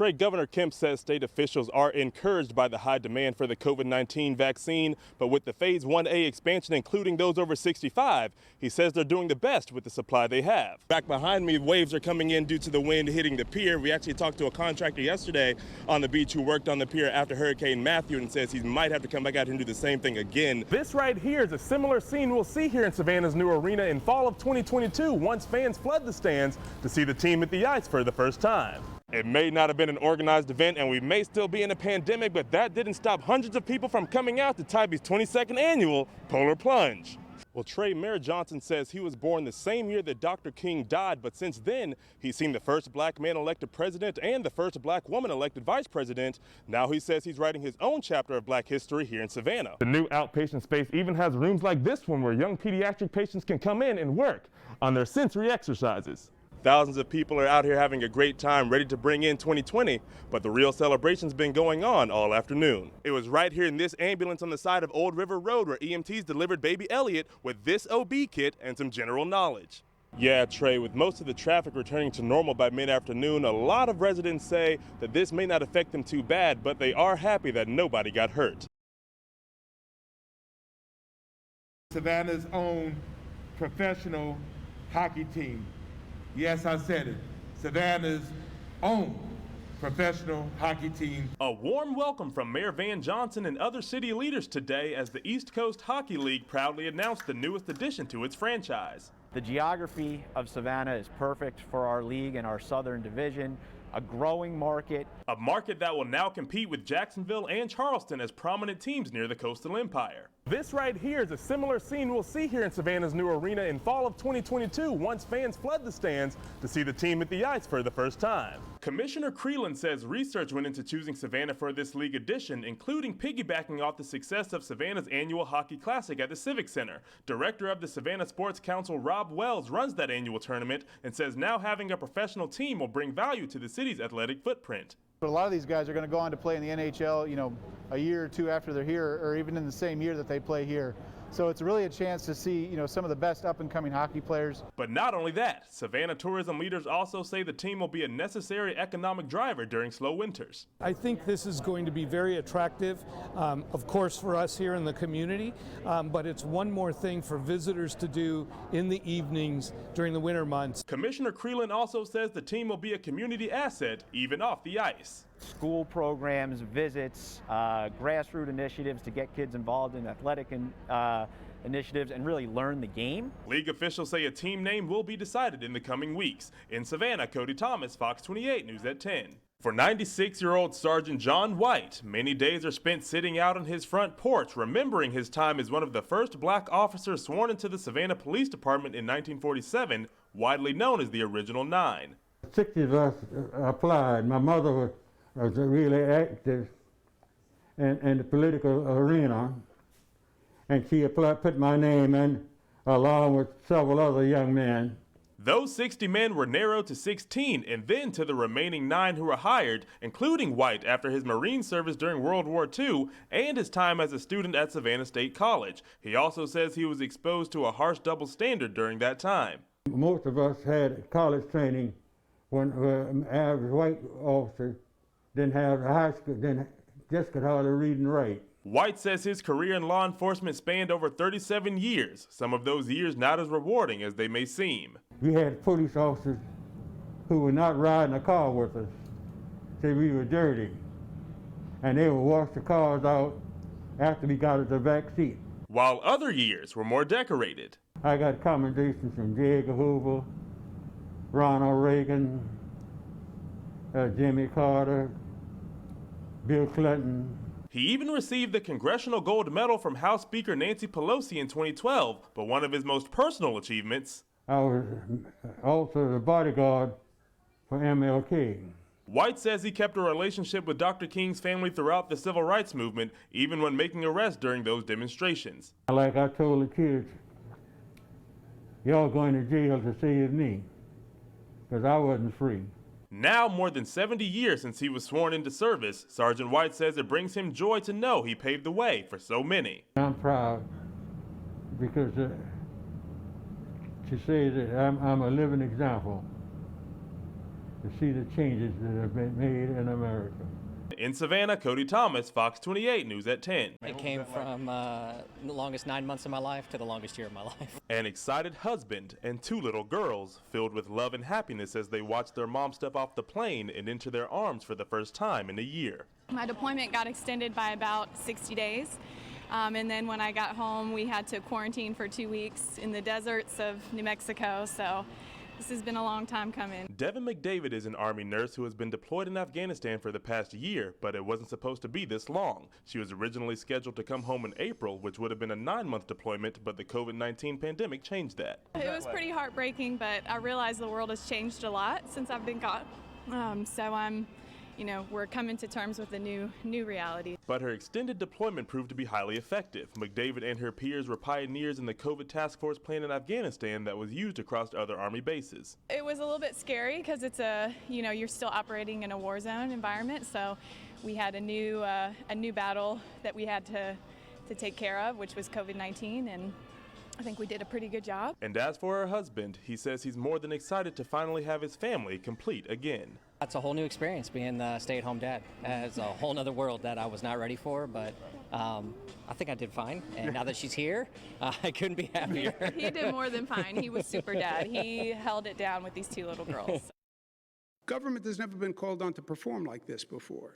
Trey, Governor Kemp says state officials are encouraged by the high demand for the COVID-19 vaccine, but with the phase 1A expansion, including those over 65, he says they're doing the best with the supply they have. Back behind me, waves are coming in due to the wind hitting the pier. We actually talked to a contractor yesterday on the beach who worked on the pier after Hurricane Matthew and says he might have to come back out here and do the same thing again. This right here is a similar scene we'll see here in Savannah's new arena in fall of 2022 once fans flood the stands to see the team at the ice for the first time. It may not have been an organized event and we may still be in a pandemic, but that didn't stop hundreds of people from coming out to Tybie's 22nd annual Polar Plunge. Well, Trey, Mayor Johnson says he was born the same year that Dr. King died, but since then, he's seen the first black man elected president and the first black woman elected vice president. Now he says he's writing his own chapter of black history here in Savannah. The new outpatient space even has rooms like this one where young pediatric patients can come in and work on their sensory exercises. Thousands of people are out here having a great time, ready to bring in 2020, but the real celebration's been going on all afternoon. It was right here in this ambulance on the side of Old River Road where EMTs delivered baby Elliot with this OB kit and some general knowledge. Yeah, Trey, with most of the traffic returning to normal by mid-afternoon, a lot of residents say that this may not affect them too bad, but they are happy that nobody got hurt. Savannah's own professional hockey team. Yes, I said it. Savannah's own professional hockey team. A warm welcome from Mayor Van Johnson and other city leaders today as the East Coast Hockey League proudly announced the newest addition to its franchise. The geography of Savannah is perfect for our league and our Southern Division. A growing market. A market that will now compete with Jacksonville and Charleston as prominent teams near the Coastal Empire. This right here is a similar scene we'll see here in Savannah's new arena in fall of 2022 once fans flood the stands to see the team at the ice for the first time. Commissioner Creelan says research went into choosing Savannah for this league edition, including piggybacking off the success of Savannah's annual Hockey Classic at the Civic Center. Director of the Savannah Sports Council, Rob Wells, runs that annual tournament and says now having a professional team will bring value to the city's athletic footprint. But a lot of these guys are going to go on to play in the NHL, a year or two after they're here, or even in the same year that they play here. So it's really a chance to see, some of the best up-and-coming hockey players. But not only that, Savannah tourism leaders also say the team will be a necessary economic driver during slow winters. I think this is going to be very attractive, of course, for us here in the community, but it's one more thing for visitors to do in the evenings during the winter months. Commissioner Creelan also says the team will be a community asset, even off the ice. School programs, visits, grassroots initiatives to get kids involved in athletic initiatives and really learn the game. League officials say a team name will be decided in the coming weeks. In Savannah, Cody Thomas, Fox 28 News at 10. For 96-year-old Sergeant John White, many days are spent sitting out on his front porch, remembering his time as one of the first black officers sworn into the Savannah Police Department in 1947, widely known as the Original Nine. 60 of us applied. My mother was really active in the political arena, and she put my name in along with several other young men. Those 60 men were narrowed to 16 and then to the remaining 9 who were hired, including White after his Marine service during World War II and his time as a student at Savannah State College. He also says he was exposed to a harsh double standard during that time. Most of us had college training when an average white officer didn't have high school, just could hardly read and write. White says his career in law enforcement spanned over 37 years, some of those years not as rewarding as they may seem. We had police officers who were not riding a car with us, said we were dirty, and they would wash the cars out after we got at the back seat. While other years were more decorated. I got commendations from J. Edgar Hoover, Ronald Reagan, Jimmy Carter, Bill Clinton. He even received the Congressional Gold Medal from House Speaker Nancy Pelosi in 2012, but one of his most personal achievements. I was also the bodyguard for MLK. White says he kept a relationship with Dr. King's family throughout the civil rights movement, even when making arrests during those demonstrations. Like I told the kids, y'all going to jail to save me, because I wasn't free. Now, more than 70 years since he was sworn into service, Sergeant White says it brings him joy to know he paved the way for so many. I'm proud because to say that I'm a living example to see the changes that have been made in America. In Savannah, Cody Thomas, Fox 28 News at 10. It came from the longest 9 months of my life to the longest year of my life. An excited husband and 2 little girls filled with love and happiness as they watched their mom step off the plane and into their arms for the first time in a year. My deployment got extended by about 60 days. And then when I got home, we had to quarantine for 2 weeks in the deserts of New Mexico. So this has been a long time coming. Devin McDavid is an Army nurse who has been deployed in Afghanistan for the past year, but it wasn't supposed to be this long. She was originally scheduled to come home in April, which would have been a 9-month deployment, but the COVID-19 pandemic changed that. It was pretty heartbreaking, but I realize the world has changed a lot since I've been gone. We're coming to terms with the new reality. But her extended deployment proved to be highly effective. McDavid and her peers were pioneers in the COVID task force plan in Afghanistan that was used across other Army bases. It was a little bit scary because it's you're still operating in a war zone environment. So we had a new battle that we had to take care of, which was COVID-19, and I think we did a pretty good job. And as for her husband, he says he's more than excited to finally have his family complete again. That's a whole new experience being the stay-at-home dad. It's a whole other world that I was not ready for, but I think I did fine. And now that she's here, I couldn't be happier. He did more than fine. He was super dad. He held it down with these 2 little girls. Government has never been called on to perform like this before.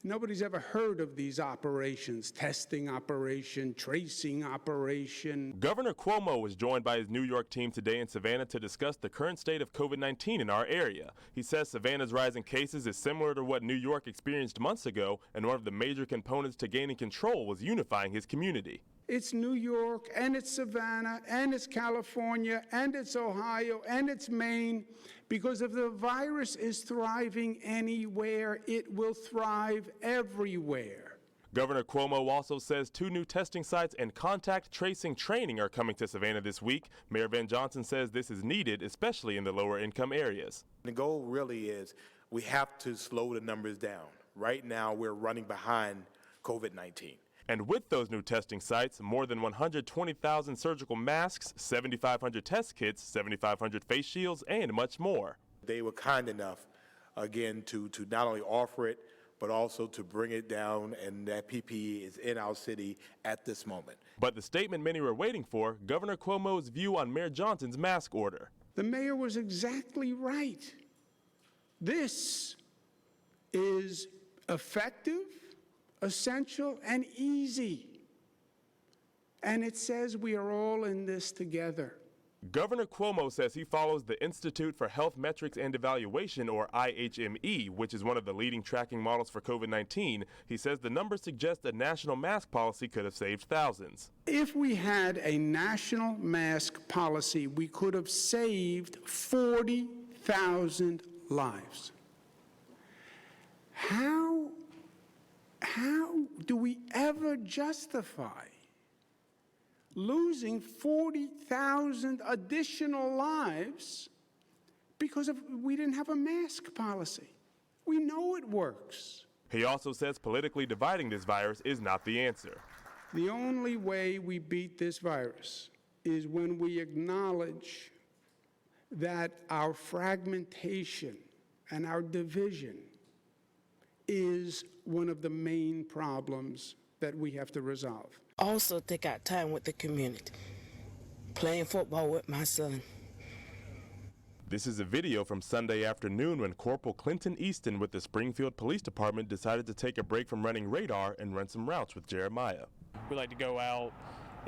Nobody's ever heard of these operations, testing operation, tracing operation. Governor Cuomo was joined by his New York team today in Savannah to discuss the current state of COVID-19 in our area. He says Savannah's rise in cases is similar to what New York experienced months ago, and one of the major components to gaining control was unifying his community. It's New York, and it's Savannah, and it's California, and it's Ohio, and it's Maine. Because if the virus is thriving anywhere, it will thrive everywhere. Governor Cuomo also says 2 new testing sites and contact tracing training are coming to Savannah this week. Mayor Van Johnson says this is needed, especially in the lower income areas. The goal really is we have to slow the numbers down. Right now, we're running behind COVID-19. And with those new testing sites, more than 120,000 surgical masks, 7,500 test kits, 7,500 face shields, and much more. They were kind enough, again, to not only offer it, but also to bring it down, and that PPE is in our city at this moment. But the statement many were waiting for, Governor Cuomo's view on Mayor Johnson's mask order. The mayor was exactly right. This is effective, essential, and easy. And it says we are all in this together. Governor Cuomo says he follows the Institute for Health Metrics and Evaluation, or IHME, which is one of the leading tracking models for COVID-19. He says the numbers suggest a national mask policy could have saved thousands. If we had a national mask policy, we could have saved 40,000 lives. How do we ever justify losing 40,000 additional lives because we didn't have a mask policy? We know it works. He also says politically dividing this virus is not the answer. The only way we beat this virus is when we acknowledge that our fragmentation and our division is one of the main problems that we have to resolve. Also take out time with the community, playing football with my son. This is a video from Sunday afternoon when Corporal Clinton Easton with the Springfield Police Department decided to take a break from running radar and run some routes with Jeremiah. We like to go out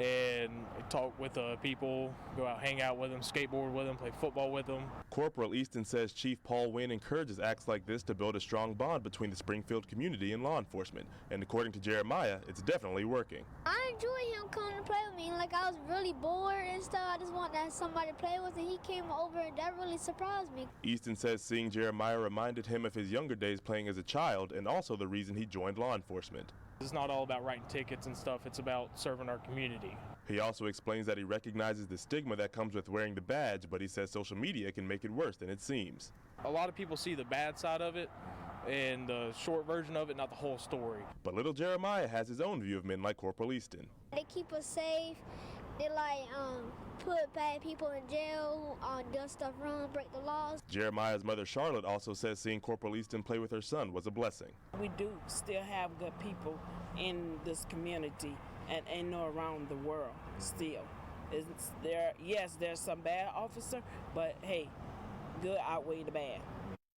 and talk with people, go out, hang out with them, skateboard with them, play football with them. Corporal Easton says Chief Paul Wynn encourages acts like this to build a strong bond between the Springfield community and law enforcement. And according to Jeremiah, it's definitely working. I enjoy him coming to play with me. Like, I was really bored and stuff. I just wanted to have somebody to play with, and he came over, and that really surprised me. Easton says seeing Jeremiah reminded him of his younger days playing as a child, and also the reason he joined law enforcement. It's not all about writing tickets and stuff. It's about serving our community. He also explains that he recognizes the stigma that comes with wearing the badge, but he says social media can make it worse than it seems. A lot of people see the bad side of it and the short version of it, not the whole story. But little Jeremiah has his own view of men like Corporal Easton. They keep us safe, They like put bad people in jail, does stuff wrong, break the laws. Jeremiah's mother Charlotte also says seeing Corporal Easton play with her son was a blessing. We do still have good people in this community and around the world still. Yes, there's some bad officer, but hey, good outweigh the bad.